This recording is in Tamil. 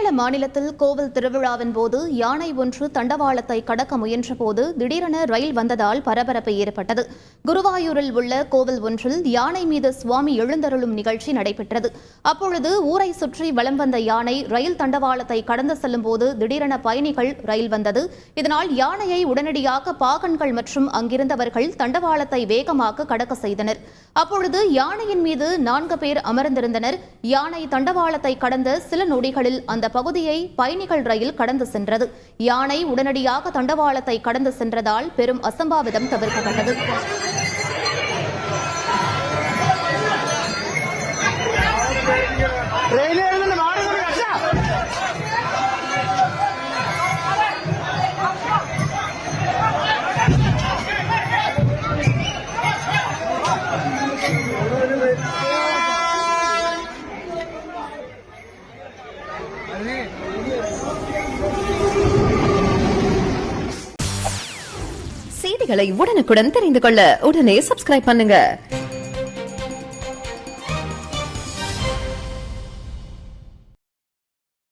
கேரள மாநிலத்தில் கோவில் திருவிழாவின் போது யானை ஒன்று தண்டவாளத்தை கடக்க முயன்றபோது திடீரென ரயில் வந்ததால் பரபரப்பு ஏற்பட்டது. குருவாயூரில் உள்ள கோவில் ஒன்றில் யானை மீது சுவாமி எழுந்தருளும் நிகழ்ச்சி நடைபெற்றது. அப்பொழுது ஊரை சுற்றி வலம் வந்த யானை ரயில் தண்டவாளத்தை கடந்து செல்லும் போது திடீரென பயணிகள் ரயில் வந்தது. இதனால் யானையை உடனடியாக பாகன்கள் மற்றும் அங்கிருந்தவர்கள் தண்டவாளத்தை வேகமாக கடக்க செய்தனர். அப்பொழுது யானையின் மீது 4 பேர் அமர்ந்திருந்தனர். யானை தண்டவாளத்தை கடந்த சில நொடிகளில் அந்த பகுதியை பயணிகள் ரயில் கடந்து சென்றது. யானை உடனடியாக தண்டவாளத்தை கடந்து சென்றதால் பெரும் அசம்பாவிதம் தவிர்க்கப்பட்டது. செய்திகளை உடனுக்குடன் தெரிந்து கொள்ள உடனே சப்ஸ்கிரைப் பண்ணுங்க.